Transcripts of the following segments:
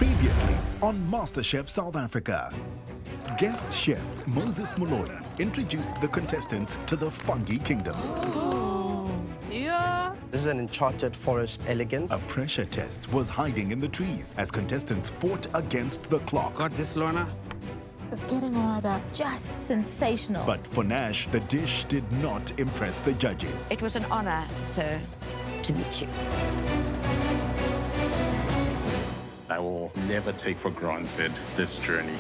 Previously on MasterChef South Africa. Guest chef Moses Moloi introduced the contestants to the fungi kingdom. Yeah. This is an enchanted forest elegance. A pressure test was hiding in the trees as contestants fought against the clock. Got this, Lorna? It's getting harder. Just sensational. But for Nash, the dish did not impress the judges. It was an honor, sir, to meet you. I will never take for granted this journey.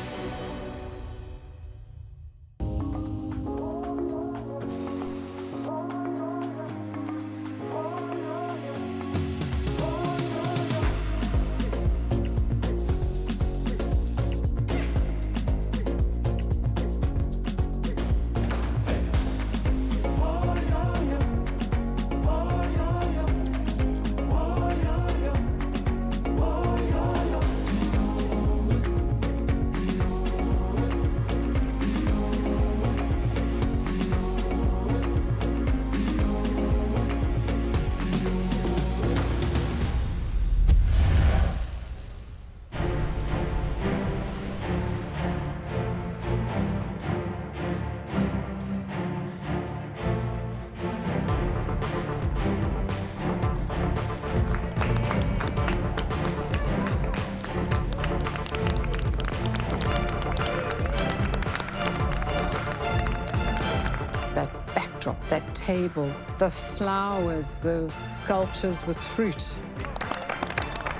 That backdrop, that table, the flowers, the sculptures with fruit.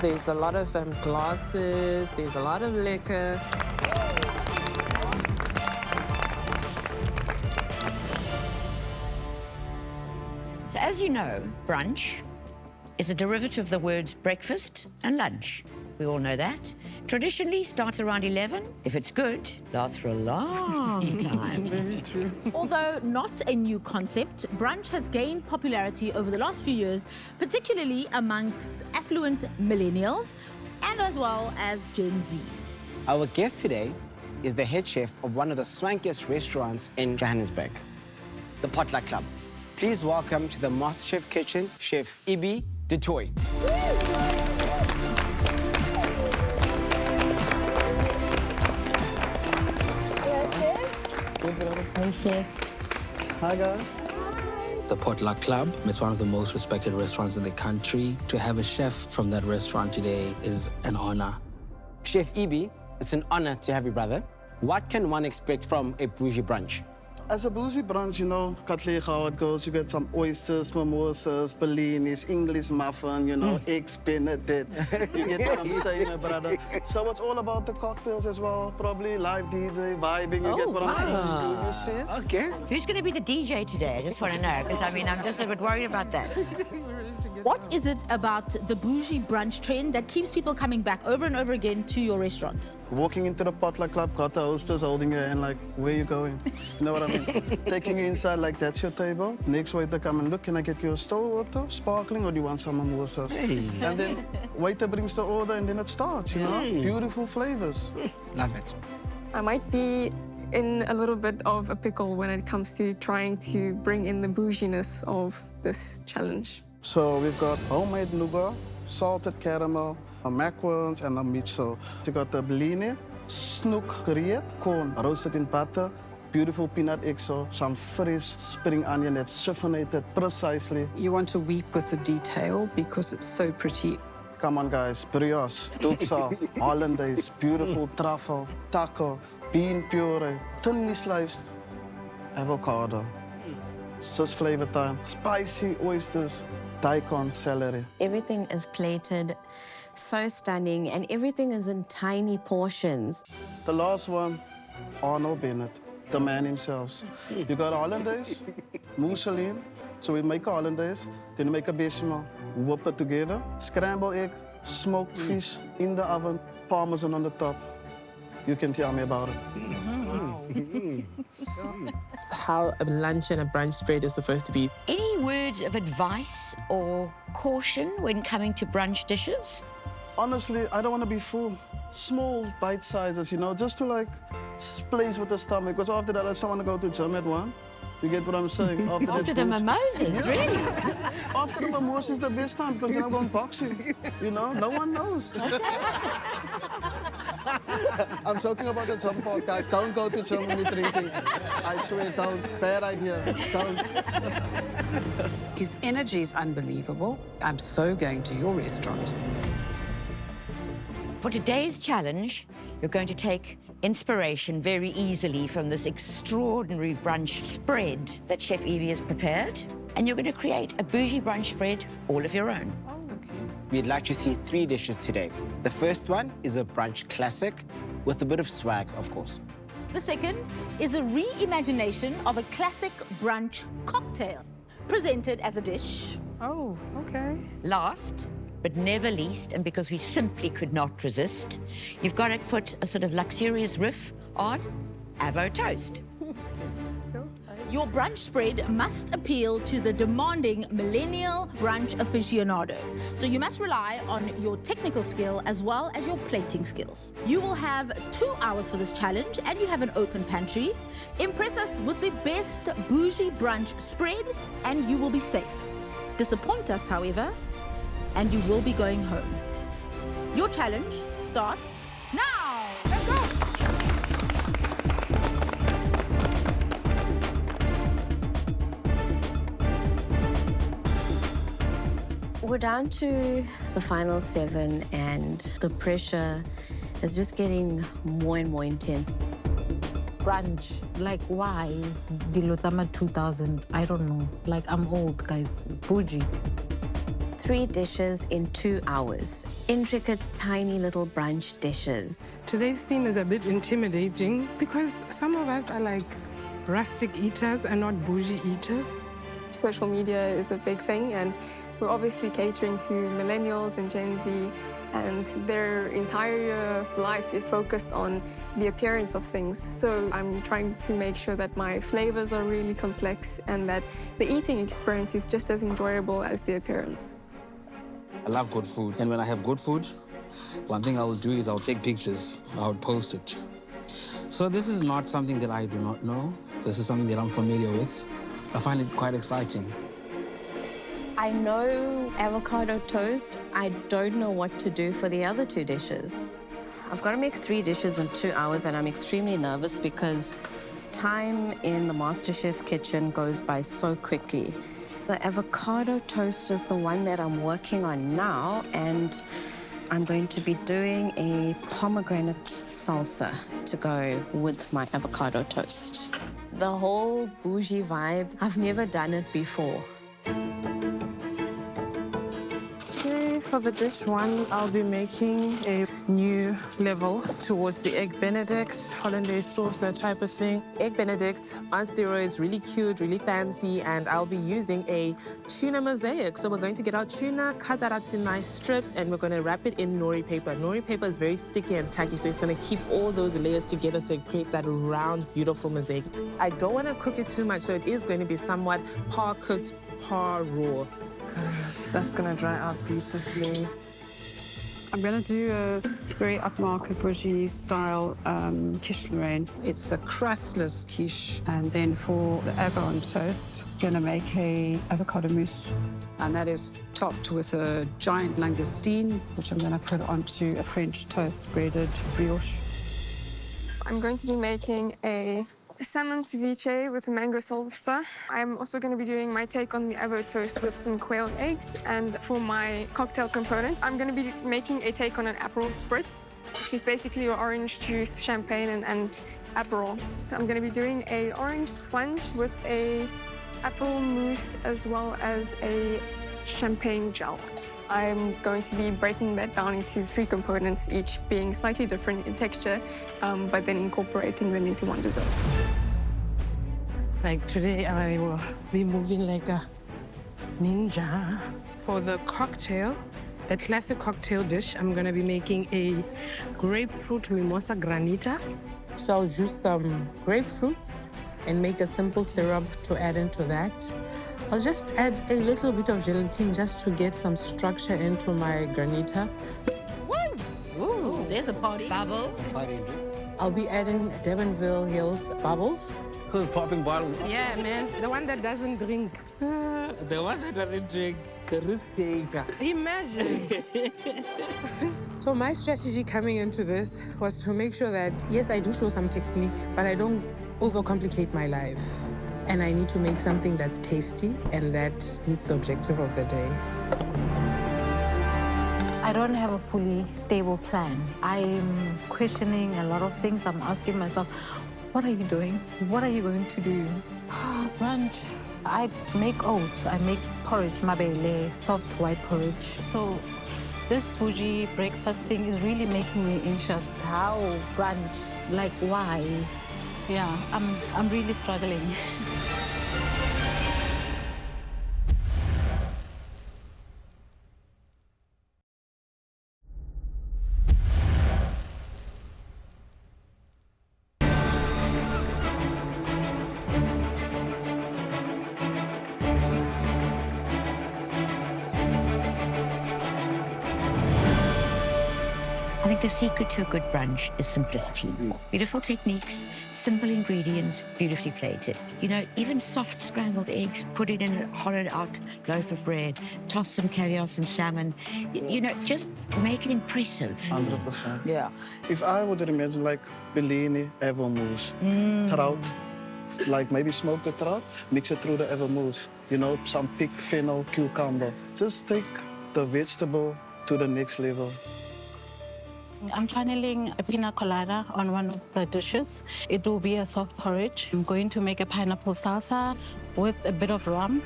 There's a lot of glasses, there's a lot of liquor. So as you know, brunch is a derivative of the words breakfast and lunch. We all know that. Traditionally starts around 11. If it's good, lasts for a long time. Very true. Although not a new concept, brunch has gained popularity over the last few years, particularly amongst affluent millennials and as well as Gen Z. Our guest today is the head chef of one of the swankiest restaurants in Johannesburg, the Potluck Club. Please welcome to the MasterChef kitchen, Chef Ibi du Toit. Hi, guys. The Potluck Club is one of the most respected restaurants in the country. To have a chef from that restaurant today is an honor. Chef Ibi, it's an honor to have you, brother. What can one expect from a bougie brunch? As a bougie brunch, you know, Katlego, how it goes. You get some oysters, mimosas, bellinis, English muffin, you know, eggs benedict. You get what I'm saying, my brother. So it's all about the cocktails as well. Probably live DJ, vibing. You get what I'm saying? You see it? Okay. Who's going to be the DJ today? I just want to know, because I mean, I'm just a bit worried about that. What is it about the bougie brunch trend that keeps people coming back over and over again to your restaurant? Walking into the Potluck Club, got the hostess holding your hand like, where you going? You know what I mean? Taking you inside like, that's your table. Next waiter come and look, can I get you a still water, sparkling, or do you want some mimosas? Hey. And then waiter brings the order and then it starts, you know? Beautiful flavors. Love it. I might be in a little bit of a pickle when it comes to trying to bring in the bouginess of this challenge. So we've got homemade nougat, salted caramel, a macarons, and a miso. You got the bellini, snoek gereed, corn roasted in butter, beautiful peanut exo, some fresh spring onion that's chiffonated precisely. You want to weep with the detail because it's so pretty. Come on, guys, brioche, doxa, hollandaise, beautiful truffle, taco, bean puree, thinly sliced avocado. It's just flavor time. Spicy oysters, daikon, celery. Everything is plated so stunning, and everything is in tiny portions. The last one, Arnold Bennett, the man himself. You got hollandaise, mousseline. So we make a hollandaise, then we make a bechamel, whip it together, scrambled egg, smoked fish in the oven, parmesan on the top. You can tell me about it. It's how a lunch and a brunch spread is supposed to be. Any words of advice or caution when coming to brunch dishes? Honestly, I don't want to be full. Small bite sizes, you know, just to like place with the stomach. Because after that, I just want to go to gym at 1. You get what I'm saying? After the mimosas, really? After the mimosas is the best time because then I'm going boxing. You know, no one knows. I'm talking about the gym part, guys. Don't go to gym when you're drinking. I swear, don't. Bad idea. Don't. His energy is unbelievable. I'm so going to your restaurant. For today's challenge, you're going to take inspiration very easily from this extraordinary brunch spread that Chef Evie has prepared, and you're going to create a bougie brunch spread all of your own. We'd like to see 3 dishes today. The first one is a brunch classic with a bit of swag, of course. The second is a reimagination of a classic brunch cocktail, presented as a dish. Oh, okay. Last, but never least, and because we simply could not resist, you've got to put a sort of luxurious riff on avo toast. Your brunch spread must appeal to the demanding millennial brunch aficionado. So you must rely on your technical skill as well as your plating skills. You will have 2 hours for this challenge and you have an open pantry. Impress us with the best bougie brunch spread and you will be safe. Disappoint us, however, and you will be going home. Your challenge starts now. Let's go. We're down to the final 7 and the pressure is just getting more and more intense. Brunch, like why? Dilotama 2000, I don't know. Like I'm old, guys. Bougie. 3 dishes in 2 hours. Intricate, tiny little brunch dishes. Today's theme is a bit intimidating because some of us are like rustic eaters and not bougie eaters. Social media is a big thing, and we're obviously catering to millennials and Gen Z, and their entire life is focused on the appearance of things. So I'm trying to make sure that my flavors are really complex and that the eating experience is just as enjoyable as the appearance. I love good food, and when I have good food, one thing I will do is I'll take pictures, I'll post it. So this is not something that I do not know. This is something that I'm familiar with. I find it quite exciting. I know avocado toast. I don't know what to do for the other 2 dishes. I've got to make 3 dishes in 2 hours, and I'm extremely nervous because time in the MasterChef kitchen goes by so quickly. The avocado toast is the one that I'm working on now, and I'm going to be doing a pomegranate salsa to go with my avocado toast. The whole bougie vibe, I've never done it before. Today, for the dish 1, I'll be making a new level towards the egg benedict, hollandaise sauce, that type of thing. Egg benedict on steroids, really cute, really fancy, and I'll be using a tuna mosaic. So we're going to get our tuna, cut that out to nice strips, and we're going to wrap it in nori paper. Nori paper is very sticky and tacky, so it's going to keep all those layers together so it creates that round, beautiful mosaic. I don't want to cook it too much, so it is going to be somewhat par-cooked, par-raw. That's going to dry out beautifully. I'm going to do a very upmarket bougie style quiche Lorraine. It's the crustless quiche. And then for the avo on toast, I'm going to make a avocado mousse. And that is topped with a giant langoustine, which I'm going to put onto a French toast breaded brioche. I'm going to be making a salmon ceviche with a mango salsa. I'm also going to be doing my take on the avo toast with some quail eggs. And for my cocktail component, I'm going to be making a take on an Aperol spritz, which is basically your orange juice, champagne, and Aperol. So I'm going to be doing a orange sponge with a Aperol mousse as well as a champagne gel. I'm going to be breaking that down into 3 components, each being slightly different in texture, but then incorporating them into one dessert. Like today, I will be moving like a ninja. For the cocktail, the classic cocktail dish, I'm going to be making a grapefruit mimosa granita. So I'll juice some grapefruits and make a simple syrup to add into that. I'll just add a little bit of gelatin just to get some structure into my granita. Woo! Ooh, there's a party. Bubbles. Party. I'll be adding Devonville Hills bubbles. Popping bottles. Yeah, man. The one that doesn't drink. The one that doesn't drink, the risk taker. Imagine. So my strategy coming into this was to make sure that, yes, I do show some technique, but I don't overcomplicate my life. And I need to make something that's tasty and that meets the objective of the day. I don't have a fully stable plan. I'm questioning a lot of things. I'm asking myself, what are you doing? What are you going to do? Brunch. I make oats. I make porridge, mabele, soft white porridge. So this bougie breakfast thing is really making me anxious. How brunch? Like why? Yeah, I'm really struggling. I think the secret to a good brunch is simplicity. Beautiful techniques, simple ingredients, beautifully plated. You know, even soft scrambled eggs, put it in a hollowed out loaf of bread, toss some caviar, some salmon. You know, just make it impressive. 100%. Yeah. If I would imagine like Bellini, Evermousse, trout, like maybe smoke the trout, mix it through the Evermousse. You know, some pig, fennel, cucumber. Just take the vegetable to the next level. I'm channeling a pina colada on one of the dishes. It will be a soft porridge. I'm going to make a pineapple salsa with a bit of rum.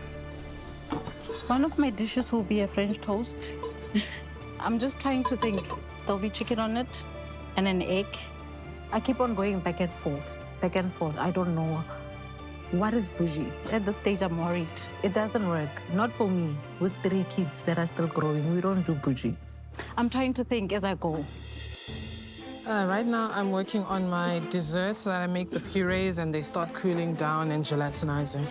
One of my dishes will be a French toast. I'm just trying to think. There'll be chicken on it and an egg. I keep on going back and forth, back and forth. I don't know. What is bougie? At this stage, I'm worried. It doesn't work. Not for me. With 3 kids that are still growing, we don't do bougie. I'm trying to think as I go. Right now, I'm working on my desserts so that I make the purees and they start cooling down and gelatinizing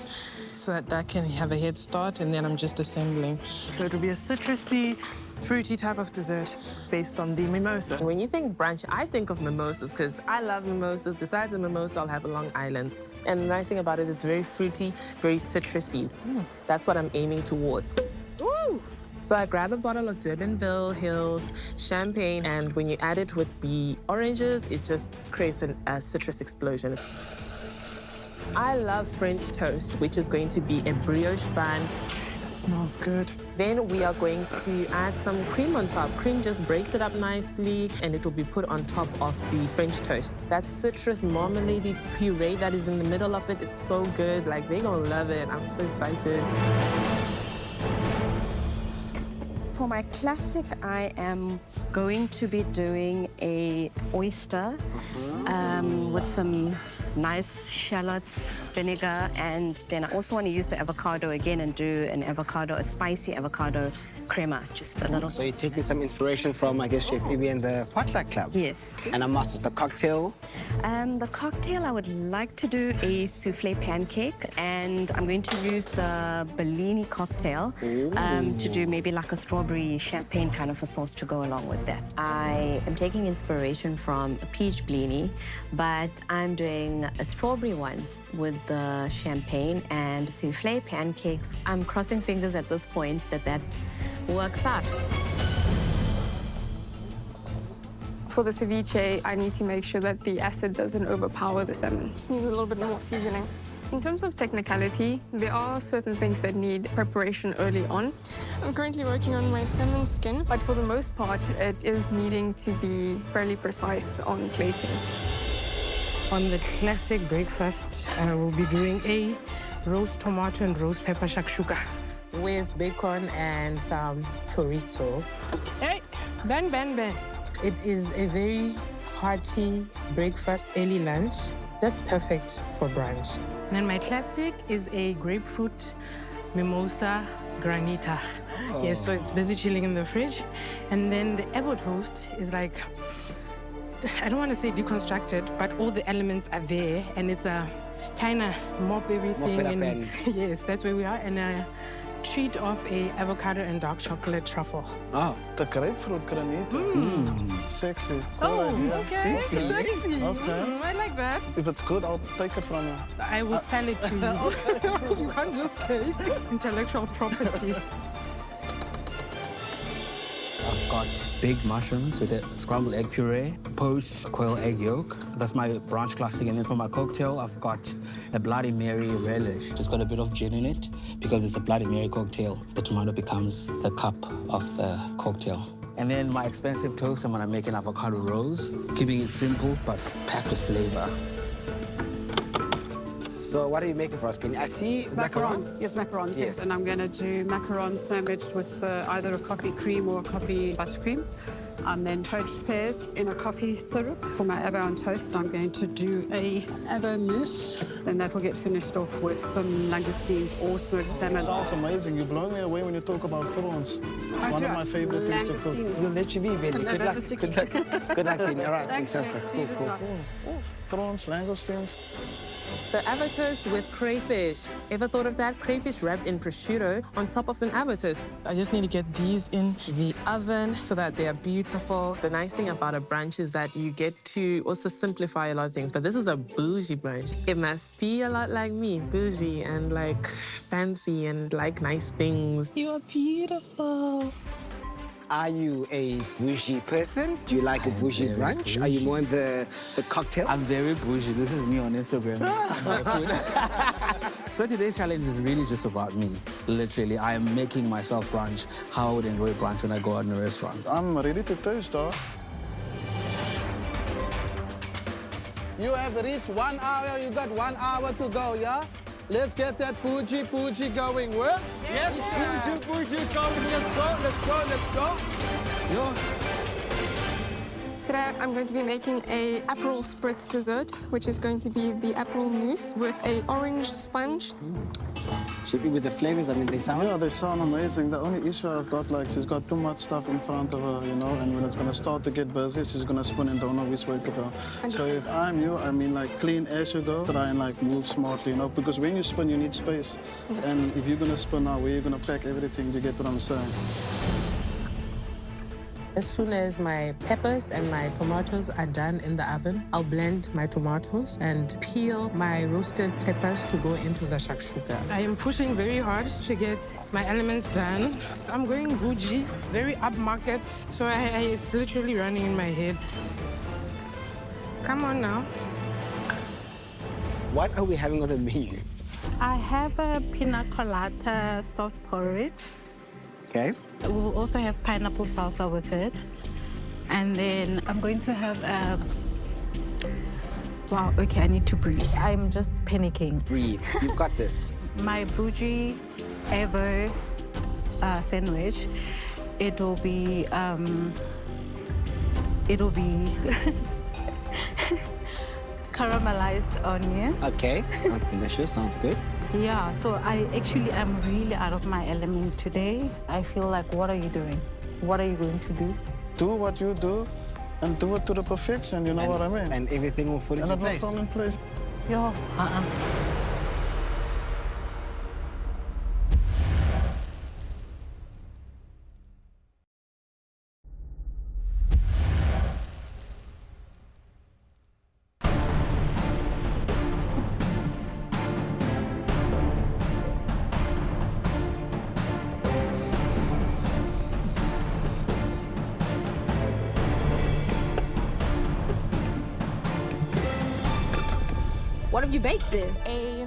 so that that can have a head start, and then I'm just assembling. So it'll be a citrusy, fruity type of dessert based on the mimosa. When you think brunch, I think of mimosas because I love mimosas. Besides a mimosa, I'll have a Long Island. And the nice thing about it is very fruity, very citrusy. That's what I'm aiming towards. Woo! So I grab a bottle of Durbanville Hills champagne, and when you add it with the oranges, it just creates a citrus explosion. I love French toast, which is going to be a brioche bun. It smells good. Then we are going to add some cream on top. Cream just breaks it up nicely, and it will be put on top of the French toast. That citrus marmalade puree that is in the middle of it is so good. Like, they're gonna love it. I'm so excited. For my classic, I am going to be doing a oyster with some nice shallots, vinegar, and then I also want to use the avocado again and do a spicy avocado crema, just a little. So you're taking some inspiration from, I guess, Chef Ibi and the Potluck Club. Yes. And I'm masters the cocktail. The cocktail, I would like to do a souffle pancake, and I'm going to use the Bellini cocktail to do maybe like a strawberry champagne kind of a sauce to go along with that. I am taking inspiration from a peach blini, but I'm doing a strawberry ones with the champagne and souffle pancakes. I'm crossing fingers at this point that works out. For the ceviche, I need to make sure that the acid doesn't overpower the salmon. Just needs a little bit more seasoning. In terms of technicality, there are certain things that need preparation early on. I'm currently working on my salmon skin, but for the most part, it is needing to be fairly precise on plating. On the classic breakfast, we'll be doing a roast tomato and roast pepper shakshuka with bacon and some chorizo. Hey, Ben. It is a very hearty breakfast, early lunch. That's perfect for brunch. And my classic is a grapefruit mimosa granita. Oh. Yes, so it's busy chilling in the fridge. And then the Evo toast is like, I don't want to say deconstructed, but all the elements are there, and it's a kind of mop everything. Mop it up and... Yes, that's where we are. And treat of a avocado and dark chocolate truffle. Oh. The grapefruit granita. Sexy. Cool Oh, idea. okay. Sexy. Okay. I like that. If it's good, I'll take it from you. I will sell it to you. You can't just take intellectual property. I've got baked mushrooms with a scrambled egg puree, poached quail egg yolk. That's my brunch classic. And then for my cocktail, I've got a Bloody Mary relish. Just got a bit of gin in it because it's a Bloody Mary cocktail. The tomato becomes the cup of the cocktail. And then my expensive toast, I'm gonna make an avocado rose, keeping it simple but packed with flavor. So what are you making for us, Penny? I see macarons. Yes, macarons, yes. And I'm going to do macarons sandwiched with either a coffee cream or a coffee buttercream. And then poached pears in a coffee syrup. For my avo on toast, I'm going to do a avo mousse. Then that will get finished off with some langoustines or smoked salmon. Sounds amazing. You blow me away when you talk about prawns. One of my favorite things to cook. We'll let you be, Penny. Good luck. Good luck. Good luck, Penny. All right. Thanks, sister. see you this night. Prawns, langoustines. So avo toast with crayfish. Ever thought of that? Crayfish wrapped in prosciutto on top of an avo toast. I just need to get these in the oven so that they are beautiful. The nice thing about a brunch is that you get to also simplify a lot of things. But this is a bougie brunch. It must be a lot like me, bougie and like fancy and like nice things. You are beautiful. Are you a bougie person? Do you like a bougie brunch? Bougie. Are you more in the cocktails? I'm very bougie. This is me on Instagram. So today's challenge is really just about me. Literally, I am making myself brunch. How I would enjoy brunch when I go out in a restaurant. I'm ready to taste, though. You have reached 1 hour. You got 1 hour to go, yeah? Let's get that bougie going, what? Yes, bougie going. Let's go. Yo. Today I'm going to be making a Aperol spritz dessert, which is going to be the Aperol mousse with a orange sponge. Chippy with the flavors, I mean, they sound... Yeah, they sound amazing. The only issue I've got, like, she's got too much stuff in front of her, you know, and when it's going to start to get busy, she's going to spin and don't know which way to go. So if I'm you, I mean, like, clean as you go, try and, like, move smartly, you know, because when you spin, you need space. And if you're going to spin now, where you're going to pack everything, you get what I'm saying? As soon as my peppers and my tomatoes are done in the oven, I'll blend my tomatoes and peel my roasted peppers to go into the shakshuka. I am pushing very hard to get my elements done. I'm going bougie, very upmarket, so it's literally running in my head. Come on now. What are we having on the menu? I have a pina colada soft porridge. Okay. We'll also have pineapple salsa with it. And then I'm going to have a... Wow, okay, I need to breathe. I'm just panicking. Breathe. You've got this. My bougie avo sandwich, it'll be caramelized onion. Okay, sounds delicious, sounds good. Yeah, so I actually am really out of my element today. I feel like, what are you doing? What are you going to do? Do what you do and do it to the perfection, you know what I mean? And everything will fall into place. And it will fall in place. Yo, What have you baked there? A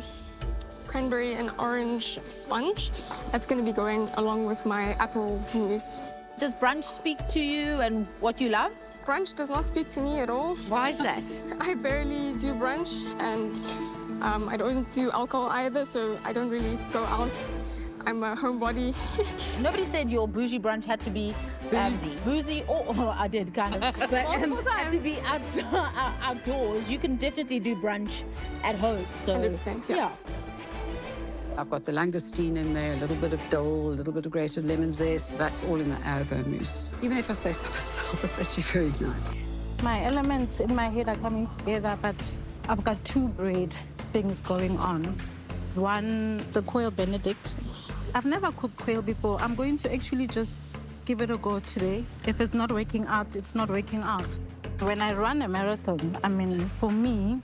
cranberry and orange sponge. That's going to be going along with my Aperol mousse. Does brunch speak to you and what you love? Brunch does not speak to me at all. Why is that? I barely do brunch, and I don't do alcohol either, so I don't really go out. I'm a homebody. Nobody said your bougie brunch had to be boozy, or I did kind of, but had to be outdoors. You can definitely do brunch at home. So 100%, yeah. I've got the langoustine in there, a little bit of dill, a little bit of grated lemon zest. That's all in the avo mousse. Even if I say so myself, it's actually very nice. my elements in my head are coming together, but I've got two bread things going on. One, the quail Benedict. I've never cooked quail before. I'm going to actually just give it a go today. If it's not working out, it's not working out. When I run a marathon, I mean, for me,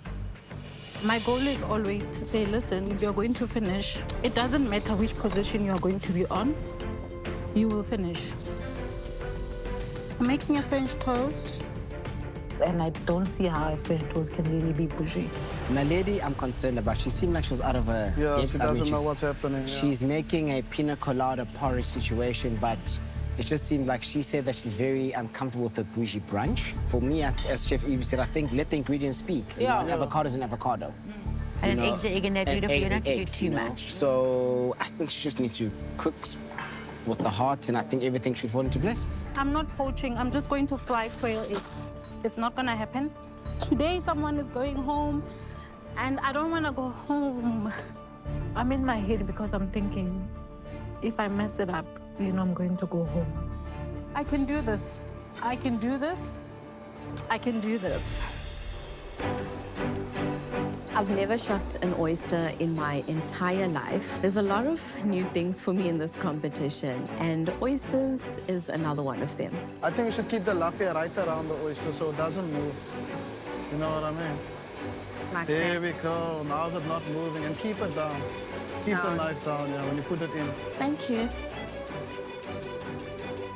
my goal is always to say, listen, you're going to finish. It doesn't matter which position you're going to be on, you will finish. I'm making a French toast, and I don't see how a French toast can really be bougie. Naledi, I'm concerned about. She seemed like she was out of her depth. She doesn't know what's happening. Yeah. She's making a pina colada porridge situation, but it just seemed like she said that she's very uncomfortable with the bougie brunch. For me, as Chef Evie said, I think let the ingredients speak. Yeah. An avocado is an avocado. And an egg's an egg, and they're beautiful. You don't have to do too much. So I think she just needs to cook with the heart, and I think everything should fall into place. I'm not poaching. I'm just going to fry quail eggs. It's not going to happen. Today, someone is going home, and I don't want to go home. I'm in my head because I'm thinking, if I mess it up, you know, I'm going to go home. I can do this. I can do this. I can do this. I've never shot an oyster in my entire life. There's a lot of new things for me in this competition, and oysters is another one of them. I think we should keep the lapia right around the oyster so it doesn't move. You know what I mean? Like there that. we go. Now it's not moving, and keep it down. Keep the knife down, yeah, when you put it in. Thank you.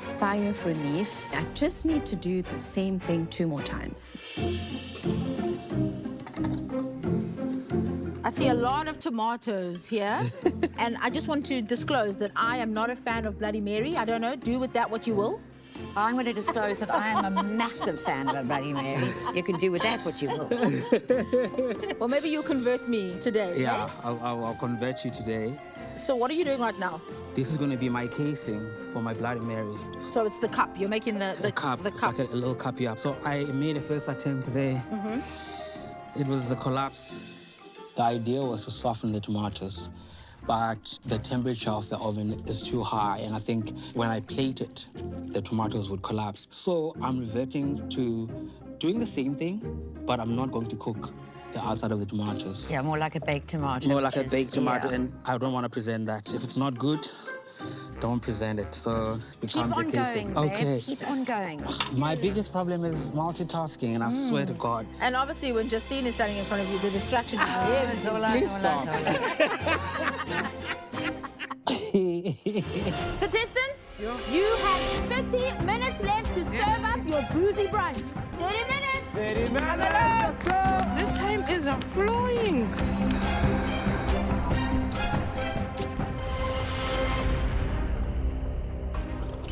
Sigh of relief. I just need to do the same thing 2 more times. I see a lot of tomatoes here, and I just want to disclose that I am not a fan of Bloody Mary. I don't know, do with that what you will. I'm going to disclose that I am a massive fan of a Bloody Mary. You can do with that what you will. Well, maybe you'll convert me today. Yeah, eh? I'll convert you today. So what are you doing right now? This is going to be my casing for my Bloody Mary. So it's the cup. You're making the cup. The It's cup. like a little cup, yeah. So I made a first attempt there. It was the collapse. The idea was to soften the tomatoes, but the temperature of the oven is too high, and I think when I plate it, the tomatoes would collapse. So I'm reverting to doing the same thing, but I'm not going to cook the outside of the tomatoes. Yeah, more like a baked tomato. More like a baked tomato, yeah. and I don't want to present that. If it's not good, don't present it. So it becomes Keep on a casing. going, babe. Okay. Keep on going. My biggest problem is multitasking, and I swear to God. And obviously, when Justine is standing in front of you, the distraction is Please stop. Contestants, you have 30 minutes left to serve up your boozy brunch. 30 minutes. 30 minutes, let's go! This time is flowing.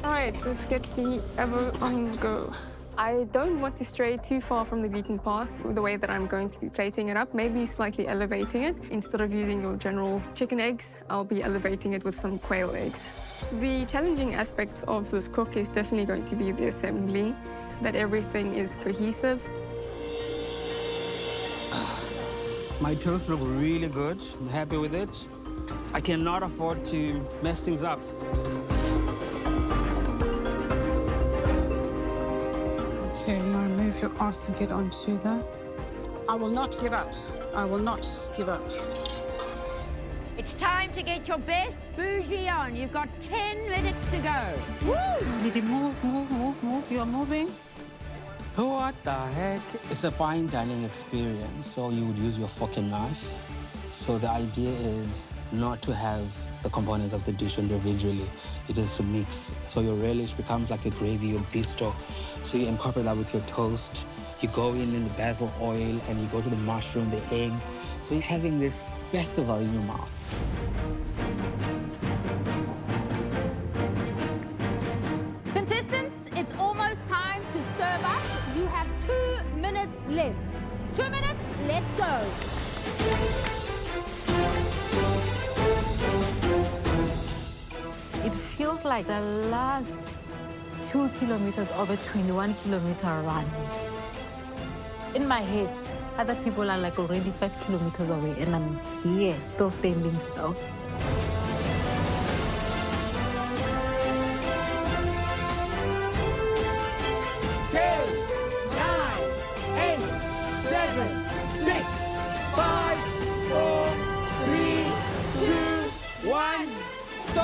All right, let's get the ever on go. I don't want to stray too far from the beaten path with the way that I'm going to be plating it up, maybe slightly elevating it. Instead of using your general chicken eggs, I'll be elevating it with some quail eggs. The challenging aspect of this cook is definitely going to be the assembly, that everything is cohesive. My toast look really good. I'm happy with it. I cannot afford to mess things up. Okay, now move your ass to get onto that. I will not give up. I will not give up. It's time to get your best bougie on. You've got 10 minutes to go. Woo! Did you move? You're moving. What the heck? It's a fine dining experience, so you would use your fork and knife. So the idea is not to have the components of the dish individually. It is to mix. So your relish becomes like a gravy, your pesto. So you incorporate that with your toast. You go in the basil oil, and you go to the mushroom, the egg. So you're having this festival in your mouth. Contestants, it's almost time to serve up. You have 2 minutes left. 2 minutes, let's go. It feels like the last 2 kilometers of a 21-kilometer run. In my head, other people are like already 5 kilometers away, and I'm here, still standing still.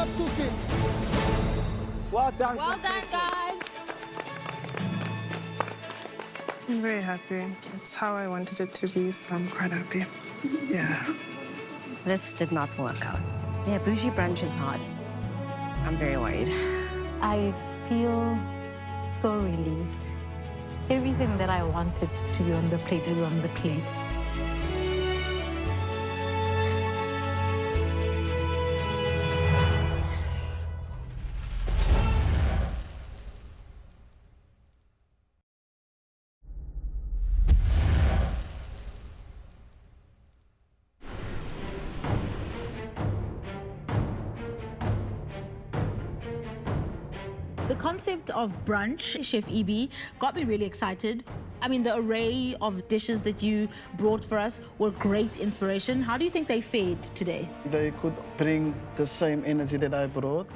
job cooking. Well done. Well done, guys. I'm very happy. It's how I wanted it to be, so I'm quite happy. Yeah. This did not work out. Yeah, bougie brunch is hard. I'm very worried. I feel so relieved. Everything that I wanted to be on the plate is on the plate. The concept of brunch, Chef EB, got me really excited. I mean, the array of dishes that you brought for us were great inspiration. How do you think they fared today? They could bring the same energy that I brought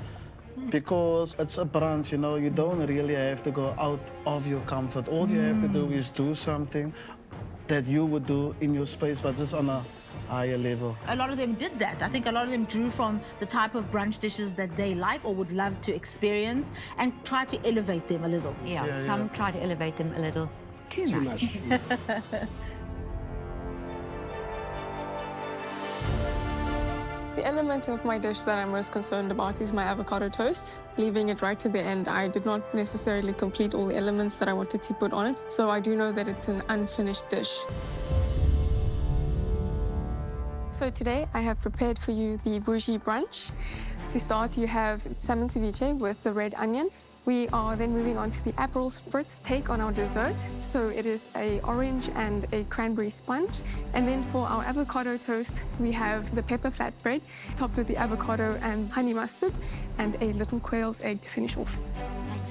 because it's a brunch, you know, you don't really have to go out of your comfort. All you have to do is do something that you would do in your space, but just on a higher level. A lot of them did that. I think a lot of them drew from the type of brunch dishes that they like or would love to experience and try to elevate them a little. Yeah, some try to elevate them a little too much. The element of my dish that I'm most concerned about is my avocado toast. Leaving it right to the end, I did not necessarily complete all the elements that I wanted to put on it, so I do know that it's an unfinished dish. So today I have prepared for you the Bougie brunch. To start, you have salmon ceviche with the red onion. We are then moving on to the Aperol Spritz take on our dessert. So it is an orange and a cranberry sponge. And then for our avocado toast, we have the pepper flatbread topped with the avocado and honey mustard and a little quail's egg to finish off.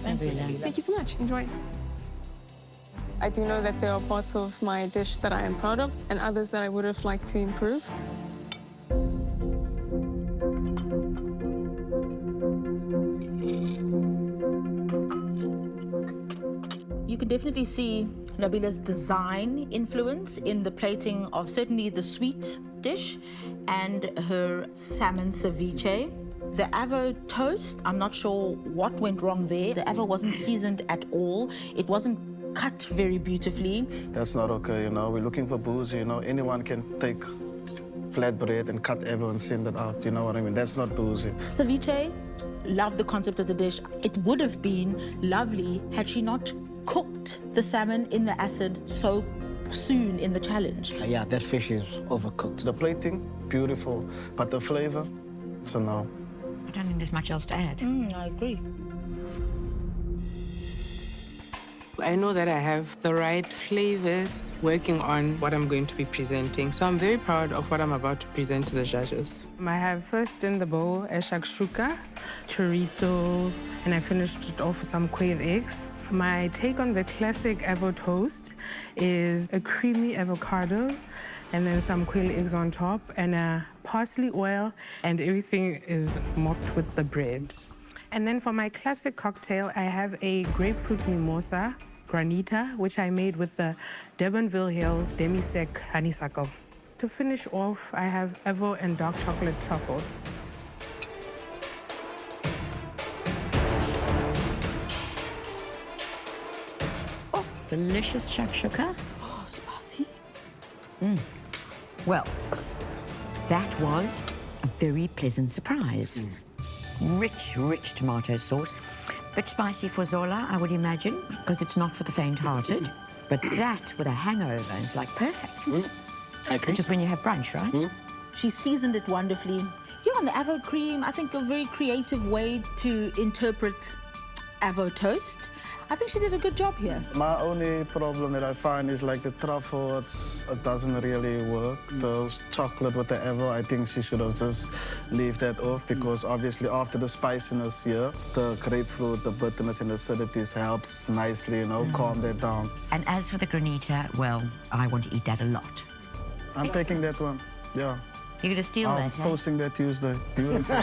Thank you so much. Enjoy. I do know that there are parts of my dish that I am proud of and others that I would have liked to improve. You can definitely see Nabila's design influence in the plating of certainly the sweet dish and her salmon ceviche. The avo toast, I'm not sure what went wrong there. The avo wasn't seasoned at all. It wasn't cut very beautifully. That's not okay, you know. We're looking for bougie, you know. Anyone can take flatbread and cut avo and send it out, you know what I mean? That's not bougie. Ceviche, love the concept of the dish. It would have been lovely had she not cooked the salmon in the acid so soon in the challenge. Yeah, that fish is overcooked. The plating, beautiful, but the flavor, so no. I don't think there's much else to add. I agree. I know that I have the right flavors working on what I'm going to be presenting. So I'm very proud of what I'm about to present to the judges. I have first in the bowl a shakshuka, chorizo, and I finished it off with some quail eggs. My take on the classic avo toast is a creamy avocado and then some quail eggs on top and a parsley oil, and everything is mopped with the bread. And then for my classic cocktail, I have a grapefruit mimosa granita, which I made with the Durbanville Hill demi-sec honeysuckle. To finish off, I have avo and dark chocolate truffles. Oh, delicious shakshuka. Oh, spicy. Well, that was a very pleasant surprise. Rich, rich tomato sauce. Bit spicy for Zola, I would imagine, because it's not for the faint-hearted. But that, with a hangover, is like perfect. I agree. Which is when you have brunch, right? She seasoned it wonderfully. Yeah, and the avo cream, I think a very creative way to interpret avo toast. I think she did a good job here. My only problem that I find is like the truffle, it doesn't really work. Those chocolate with the avo, I think she should have just leave that off because obviously after the spiciness here, the grapefruit, the bitterness and acidities helps nicely, you know, calm that down. And as for the granita, well, I want to eat that a lot. I'm taking that one, yeah. You're going to steal I'm that, posting that Tuesday. Beautiful.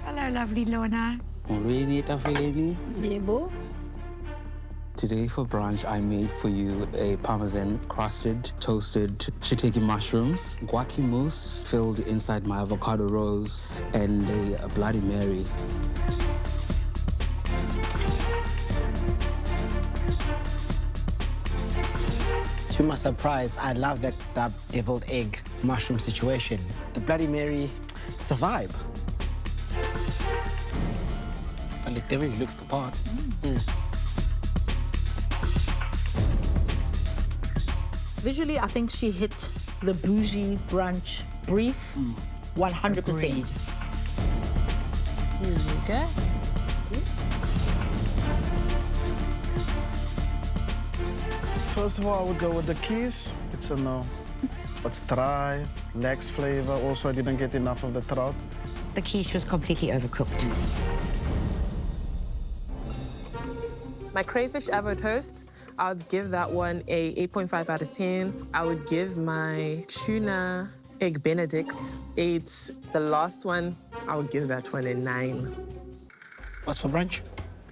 Hello, lovely Lorna. Really, Tafilini? Yeah, bo. Today for brunch, I made for you a parmesan crusted, toasted shiitake mushrooms, guac mousse filled inside my avocado rose, and a Bloody Mary. To my surprise, I love that deviled egg mushroom situation. The Bloody Mary, it's a vibe. And it definitely looks the part. Visually, I think she hit the bougie brunch brief 100%. Agreed. Here you go. First of all, I would go with the quiche. It's a no. It's dry, lacks flavor. Also, I didn't get enough of the trout. The quiche was completely overcooked. My crayfish avo toast, I would give that one a 8.5 out of 10. I would give my tuna egg benedict 8. The last one, I would give that one a 9. What's for brunch?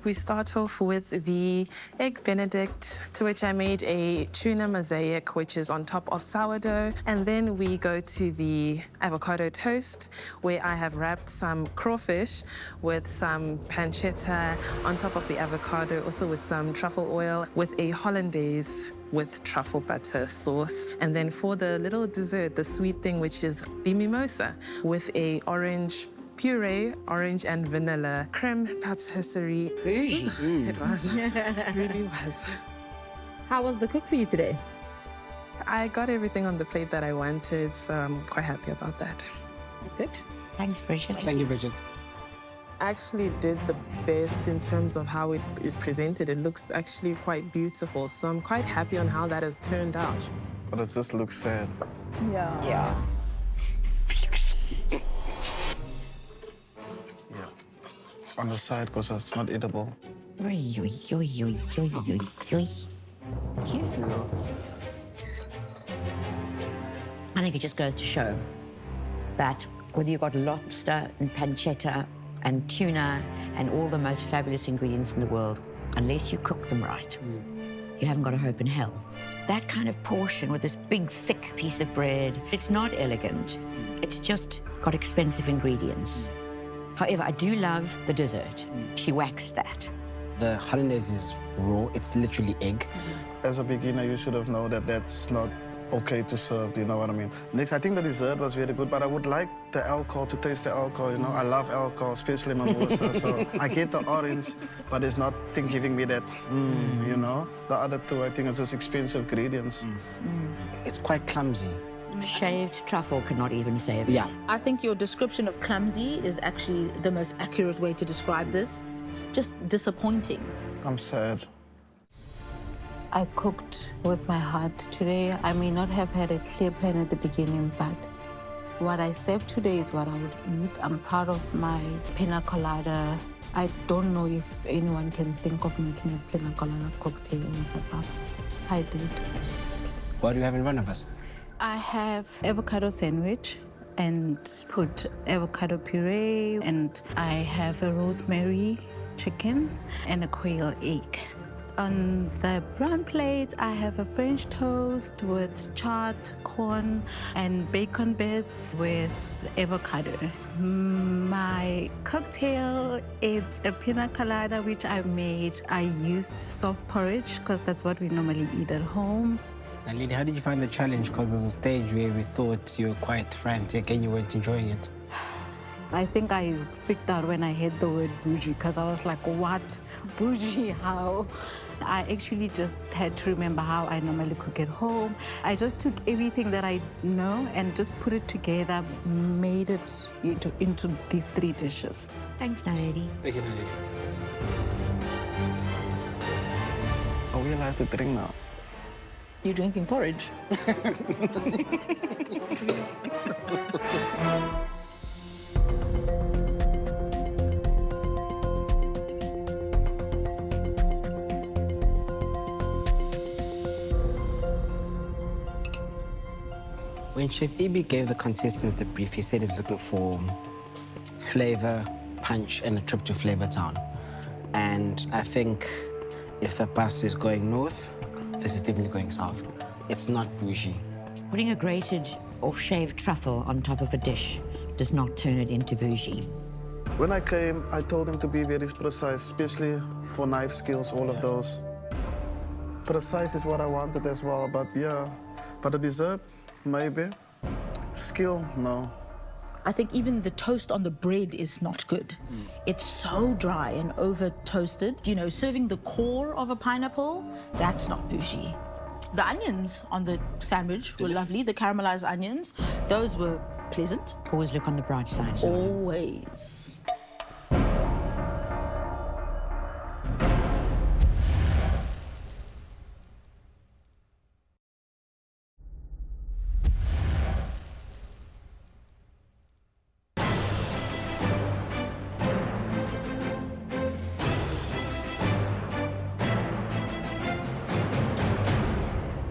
We start off with the egg benedict, to which I made a tuna mosaic, which is on top of sourdough. And then we go to the avocado toast, where I have wrapped some crawfish with some pancetta on top of the avocado, also with some truffle oil, with a hollandaise with truffle butter sauce. And then for the little dessert, the sweet thing, which is the mimosa, with a orange puree, orange and vanilla, creme patisserie. Bougie. It was. It really was. How was the cook for you today? I got everything on the plate that I wanted, so I'm quite happy about that. Good. Thanks, Bridget. Thank you, Bridget. I actually did the best in terms of how it is presented. It looks actually quite beautiful, so I'm quite happy on how that has turned out. But it just looks sad. Yeah. Yeah. On the side, because it's not edible. I think it just goes to show that whether you've got lobster and pancetta and tuna and all the most fabulous ingredients in the world, unless you cook them right, you haven't got a hope in hell. That kind of portion with this big, thick piece of bread, it's not elegant. It's just got expensive ingredients. However, I do love the dessert. She waxed that. The hollandaise is raw. It's literally egg. As a beginner, you should have known that that's not okay to serve, do you know what I mean? Next, I think the dessert was very good, but I would like the alcohol, to taste the alcohol, you know? I love alcohol, especially mimosa, so I get the orange, but it's nothing giving me that, you know? The other two, I think, are just expensive ingredients. It's quite clumsy. Shaved truffle could not even save it. Yeah. I think your description of clumsy is actually the most accurate way to describe this. Just disappointing. I'm sad. I cooked with my heart today. I may not have had a clear plan at the beginning, but what I served today is what I would eat. I'm proud of my pina colada. I don't know if anyone can think of making a pina colada cocktail with a pap. I did. What do you have in front of us? I have avocado sandwich and put avocado puree, and I have a rosemary chicken and a quail egg. On the brown plate, I have a French toast with charred corn and bacon bits with avocado. My cocktail, it's a pina colada, which I made. I used soft porridge, because that's what we normally eat at home. And Lady, how did you find the challenge? Because there's a stage where we thought you were quite frantic and you weren't enjoying it. I think I freaked out when I heard the word bougie, because I was like, what? Bougie, how? I actually just had to remember how I normally cook at home. I just took everything that I know and just put it together, made it into these 3 dishes. Thanks, Naledi. Thank you, Lady. Oh, we allowed to drink now. You're drinking porridge. When Chef Ibi gave the contestants the brief, he said he's looking for flavor, punch, and a trip to Flavor Town. And I think If the pasta is going north, this is definitely going south. It's not bougie. Putting a grated or shaved truffle on top of a dish does not turn it into bougie. When I came, I told him to be very precise, especially for knife skills, all of those. Precise is what I wanted as well, but yeah. But the dessert, maybe. Skill, no. I think even the toast on the bread is not good. It's so dry and over-toasted. You know, serving the core of a pineapple, that's not bougie. The onions on the sandwich were lovely, the caramelized onions. Those were pleasant. Always look on the bright side. Always.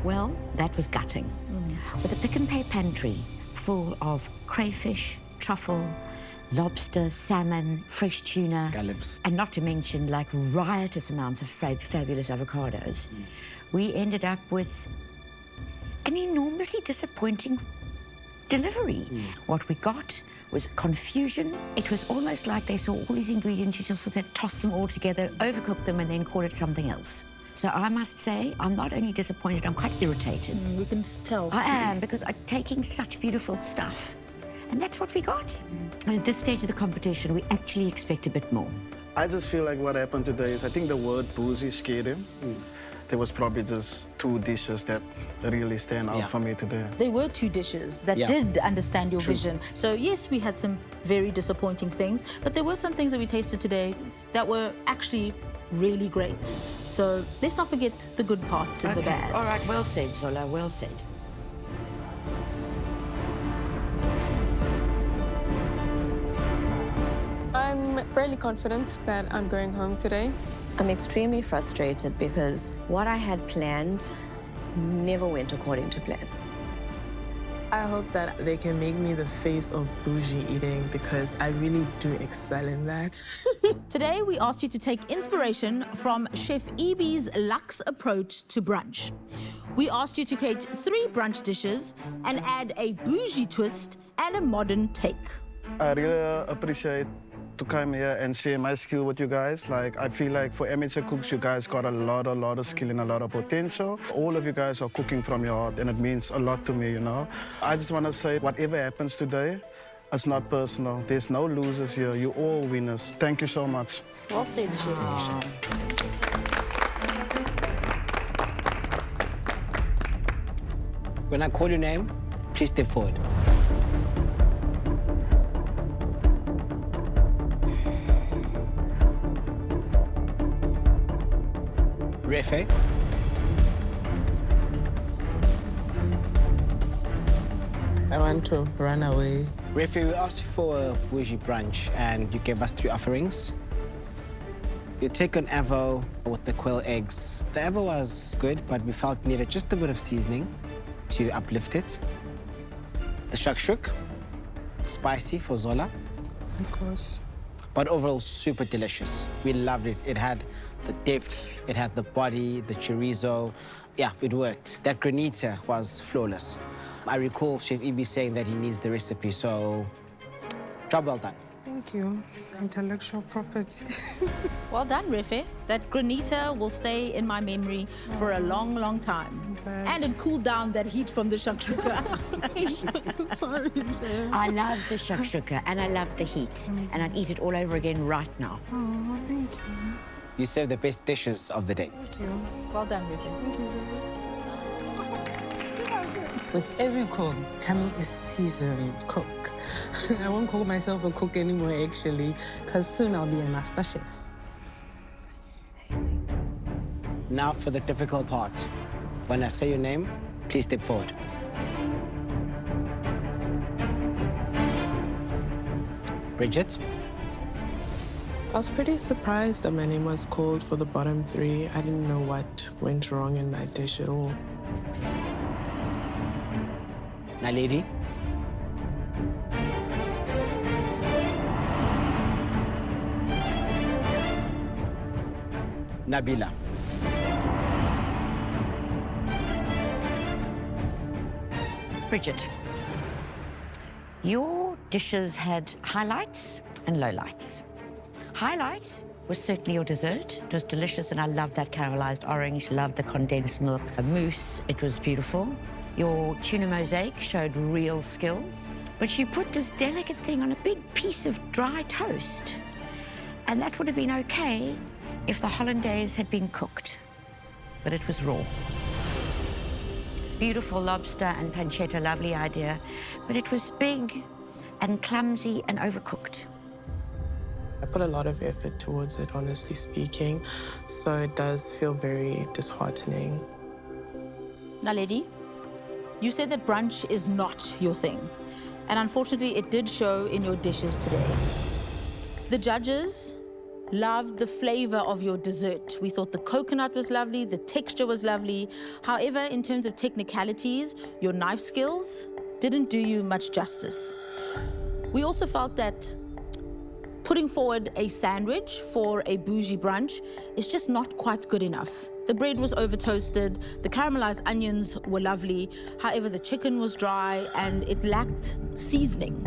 Well, that was gutting. With a pick and pay pantry full of crayfish, truffle, lobster, salmon, fresh tuna, scallops, and not to mention like riotous amounts of fabulous avocados, we ended up with an enormously disappointing delivery. What we got was confusion. It was almost like they saw all these ingredients, you just sort of tossed them all together, overcooked them, and then called it something else. So I must say, I'm not only disappointed, I'm quite irritated. We can tell. I am, because I'm taking such beautiful stuff. And that's what we got. And at this stage of the competition, we actually expect a bit more. I just feel like what happened today is I think the word bougie scared him. There was probably just 2 dishes that really stand out for me today. There were 2 dishes that did understand your vision. So yes, we had some very disappointing things, but there were some things that we tasted today that were actually really great. So let's not forget the good parts and the bad. All right, well said, Zola, well said. I'm fairly confident that I'm going home today. I'm extremely frustrated because what I had planned never went according to plan. I hope that they can make me the face of bougie eating because I really do excel in that. Today, we asked you to take inspiration from Chef Ibi's luxe approach to brunch. We asked you to create 3 brunch dishes and add a bougie twist and a modern take. I really appreciate to come here and share my skill with you guys. Like, I feel like for amateur cooks, you guys got a lot of skill and a lot of potential. All of you guys are cooking from your heart, and it means a lot to me, you know. I just want to say, whatever happens today, it's not personal. There's no losers here. You're all winners. Thank you so much. Well said, Chef. When I call your name, please step forward. Refe. I want to run away. Refe, we asked you for a bougie brunch and you gave us 3 offerings. You take an avo with the quail eggs. The avo was good, but we felt needed just a bit of seasoning to uplift it. The shakshuk, spicy for Zola. Of course. But overall, super delicious. We loved it. It had the depth, it had the body, the chorizo. Yeah, it worked. That granita was flawless. I recall Chef Ibi saying that he needs the recipe, so job well done. Thank you. Intellectual property. Well done, Refe. That granita will stay in my memory for a long, long time. And it cooled down that heat from the shakshuka. Sorry, Chef. I love the shakshuka and I love the heat. And I'd eat it all over again right now. Oh, thank you. You serve the best dishes of the day. Thank you. Well done, Refe. Thank you, With every cook coming a seasoned cook. I won't call myself a cook anymore, actually, because soon I'll be a master chef. Now for the difficult part. When I say your name, please step forward. Bridget. I was pretty surprised that my name was called for the bottom 3. I didn't know what went wrong in my dish at all. Naledi. Nabila. Bridget, your dishes had highlights and lowlights. Highlight was certainly your dessert. It was delicious, and I loved that caramelized orange, loved the condensed milk, the mousse. It was beautiful. Your tuna mosaic showed real skill, but you put this delicate thing on a big piece of dry toast, and that would have been okay if the hollandaise had been cooked, but it was raw. Beautiful lobster and pancetta, lovely idea, but it was big and clumsy and overcooked. I put a lot of effort towards it, honestly speaking, so it does feel very disheartening. Naledi, you said that brunch is not your thing, and unfortunately it did show in your dishes today. The judges loved the flavor of your dessert. We thought the coconut was lovely, the texture was lovely. However, in terms of technicalities, your knife skills didn't do you much justice. We also felt that putting forward a sandwich for a bougie brunch is just not quite good enough. The bread was over-toasted, the caramelized onions were lovely, however, the chicken was dry and it lacked seasoning.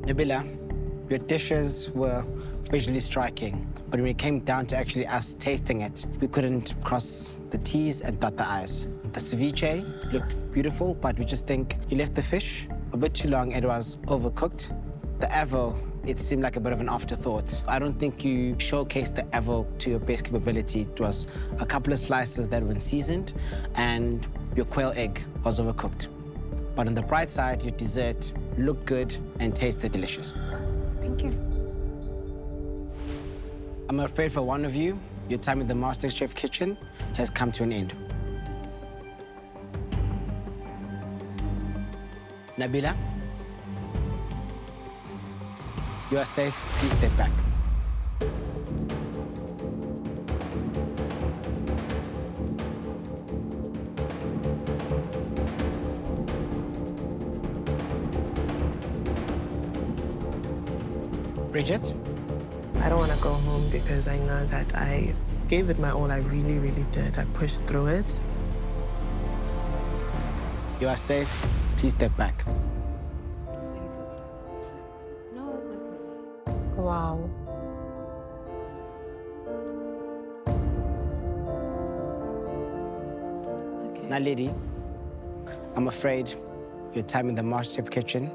Nabila, your dishes were visually striking, but when it came down to actually us tasting it, we couldn't cross the T's and dot the I's. The ceviche looked beautiful, but we just think you left the fish a bit too long. It was overcooked. The avo, it seemed like a bit of an afterthought. I don't think you showcased the avo to your best capability. It was a couple of slices that weren't seasoned, and your quail egg was overcooked. But on the bright side, your dessert looked good and tasted delicious. Thank you. I'm afraid for one of you, your time in the MasterChef kitchen has come to an end. Nabila, you are safe. Please step back. Bridget? I don't want to go home because I know that I gave it my all. I really, really did. I pushed through it. You are safe. Please step back. Wow. It's okay. Now, lady, I'm afraid your time in the MasterChef kitchen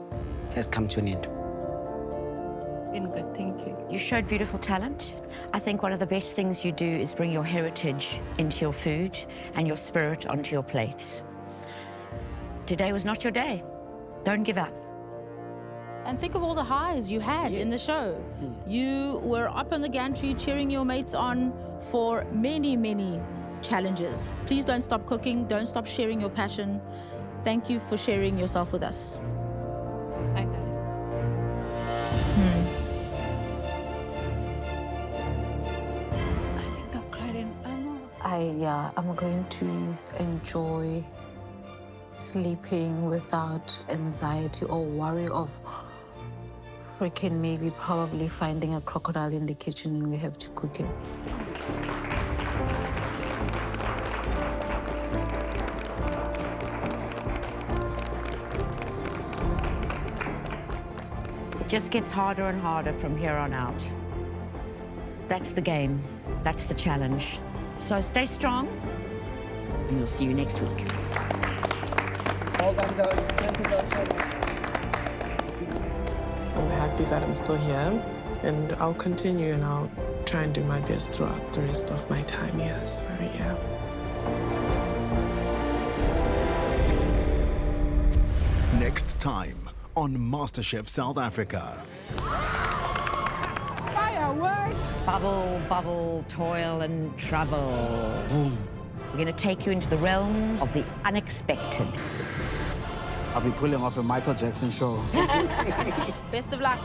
has come to an end. Been good, thank you. You showed beautiful talent. I think one of the best things you do is bring your heritage into your food and your spirit onto your plates. Today was not your day. Don't give up. And think of all the highs you had in the show. You were up on the gantry cheering your mates on for many, many challenges. Please don't stop cooking. Don't stop sharing your passion. Thank you for sharing yourself with us. Bye, guys. I think I've cried in. I'm going to enjoy sleeping without anxiety or worry of freaking maybe probably finding a crocodile in the kitchen and we have to cook it. It just gets harder and harder from here on out. That's the game. That's the challenge. So stay strong, and we'll see you next week. Well done, guys. Thank you guys so much. I'm happy that I'm still here, and I'll continue and I'll try and do my best throughout the rest of my time here. So, yeah. Next time on MasterChef South Africa. Fireworks! Bubble, bubble, toil and trouble. Boom. We're going to take you into the realm of the unexpected. I'll be pulling off a Michael Jackson show. Best of luck.